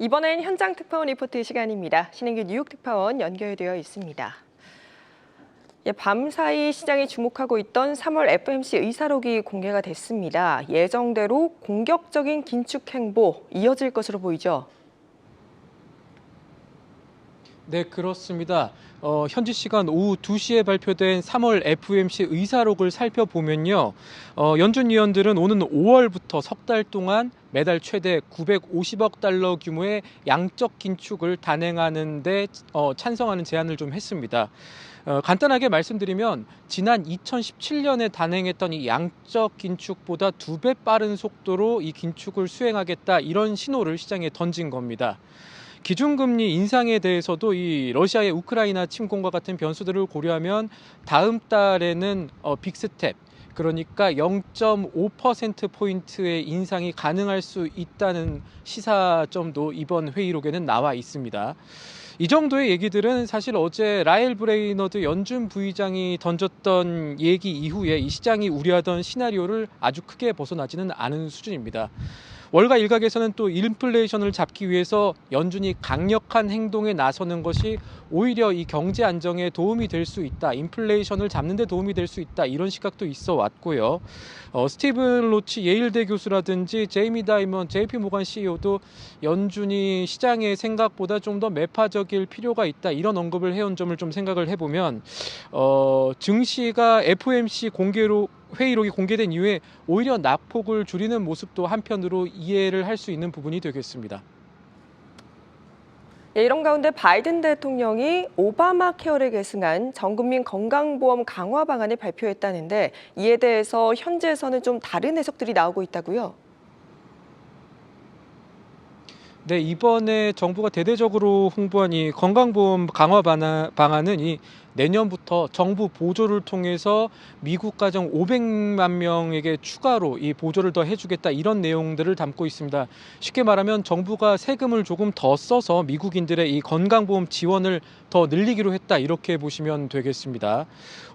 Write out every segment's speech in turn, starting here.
이번엔 현장 특파원 리포트 시간입니다. 신인규 뉴욕 특파원 연결되어 있습니다. 밤사이 시장이 주목하고 있던 3월 FOMC 의사록이 공개가 됐습니다. 예정대로 공격적인 긴축 행보 이어질 것으로 보이죠. 네, 그렇습니다. 현지 시간 오후 2시에 발표된 3월 FOMC 의사록을 살펴보면요. 연준 위원들은 오는 5월부터 석 달 동안 매달 최대 950억 달러 규모의 양적 긴축을 단행하는 데 찬성하는 제안을 좀 했습니다. 간단하게 말씀드리면 지난 2017년에 단행했던 이 양적 긴축보다 2배 빠른 속도로 이 긴축을 수행하겠다, 이런 신호를 시장에 던진 겁니다. 기준금리 인상에 대해서도 이 러시아의 우크라이나 침공과 같은 변수들을 고려하면 다음 달에는 빅스텝, 그러니까 0.5%포인트의 인상이 가능할 수 있다는 시사점도 이번 회의록에는 나와 있습니다. 이 정도의 얘기들은 사실 어제 라일 브레이너드 연준 부의장이 던졌던 얘기 이후에 이 시장이 우려하던 시나리오를 아주 크게 벗어나지는 않은 수준입니다. 월가 일각에서는 또 인플레이션을 잡기 위해서 연준이 강력한 행동에 나서는 것이 오히려 이 경제 안정에 도움이 될 수 있다, 인플레이션을 잡는 데 도움이 될 수 있다, 이런 시각도 있어 왔고요. 스티븐 로치 예일대 교수라든지 제이미 다이먼 JP 모간 CEO도 연준이 시장의 생각보다 좀 더 매파적일 필요가 있다, 이런 언급을 해온 점을 좀 생각을 해보면 증시가 FOMC 회의록이 공개된 이후에 오히려 낙폭을 줄이는 모습도 한편으로 이해를 할 수 있는 부분이 되겠습니다. 이런 가운데 바이든 대통령이 오바마 케어를 계승한 전국민 건강보험 강화 방안을 발표했다는데, 이에 대해서 현지에서는 좀 다른 해석들이 나오고 있다고요? 네, 이번에 정부가 대대적으로 홍보한 이 건강보험 강화 방안은 이 내년부터 정부 보조를 통해서 미국 가정 500만 명에게 추가로 이 보조를 더 해주겠다, 이런 내용들을 담고 있습니다. 쉽게 말하면 정부가 세금을 조금 더 써서 미국인들의 이 건강보험 지원을 더 늘리기로 했다, 이렇게 보시면 되겠습니다.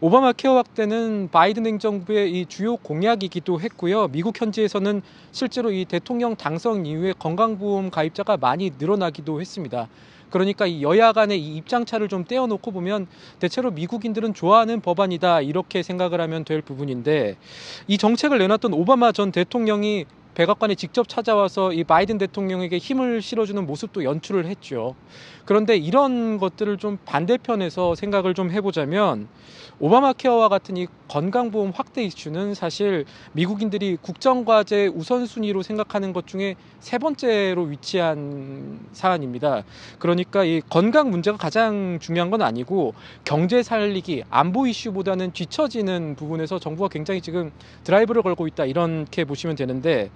오바마 케어 확대는 바이든 행정부의 이 주요 공약이기도 했고요. 미국 현지에서는 실제로 이 대통령 당선 이후에 건강보험 가입자가 많이 늘어나기도 했습니다. 그러니까 이 여야 간의 이 입장차를 좀 떼어놓고 보면 대체로 미국인들은 좋아하는 법안이다, 이렇게 생각을 하면 될 부분인데, 이 정책을 내놨던 오바마 전 대통령이 백악관에 직접 찾아와서 이 바이든 대통령에게 힘을 실어주는 모습도 연출을 했죠. 그런데 이런 것들을 좀 반대편에서 생각을 좀 해보자면, 오바마 케어와 같은 이 건강보험 확대 이슈는 사실 미국인들이 국정과제 우선순위로 생각하는 것 중에 세 번째로 위치한 사안입니다. 그러니까 이 건강 문제가 가장 중요한 건 아니고 경제 살리기, 안보 이슈보다는 뒤처지는 부분에서 정부가 굉장히 지금 드라이브를 걸고 있다, 이렇게 보시면 되는데,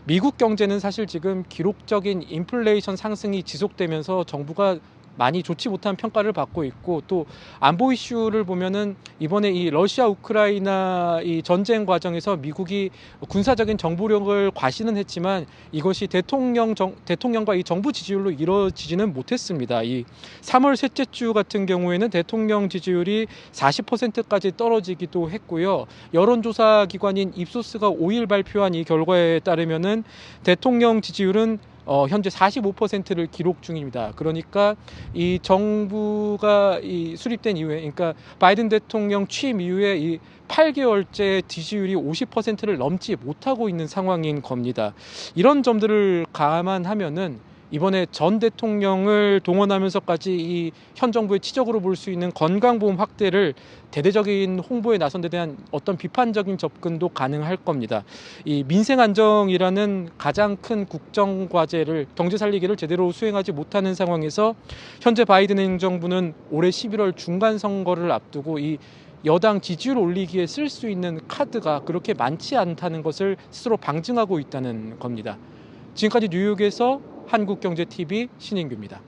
미국 경제는 사실 지금 기록적인 인플레이션 상승이 지속되면서 정부가 많이 좋지 못한 평가를 받고 있고, 또 안보 이슈를 보면은 이번에 이 러시아 우크라이나 이 전쟁 과정에서 미국이 군사적인 정보력을 과시는 했지만 이것이 대통령과 이 정부 지지율로 이루어지지는 못했습니다. 이 3월 셋째 주 같은 경우에는 대통령 지지율이 40%까지 떨어지기도 했고요. 여론조사 기관인 입소스가 5일 발표한 이 결과에 따르면은 대통령 지지율은 현재 45%를 기록 중입니다. 그러니까 이 정부가 수립된 이후에, 그러니까 바이든 대통령 취임 이후에 이 8개월째 지지율이 50%를 넘지 못하고 있는 상황인 겁니다. 이런 점들을 감안하면은 이번에 전 대통령을 동원하면서까지 이 현 정부의 치적으로 볼 수 있는 건강보험 확대를 대대적인 홍보에 나선 데 대한 어떤 비판적인 접근도 가능할 겁니다. 이 민생 안정이라는 가장 큰 국정 과제를, 경제 살리기를 제대로 수행하지 못하는 상황에서 현재 바이든 행정부는 올해 11월 중간 선거를 앞두고 이 여당 지지율 올리기에 쓸 수 있는 카드가 그렇게 많지 않다는 것을 스스로 방증하고 있다는 겁니다. 지금까지 뉴욕에서 한국경제TV 신인규입니다.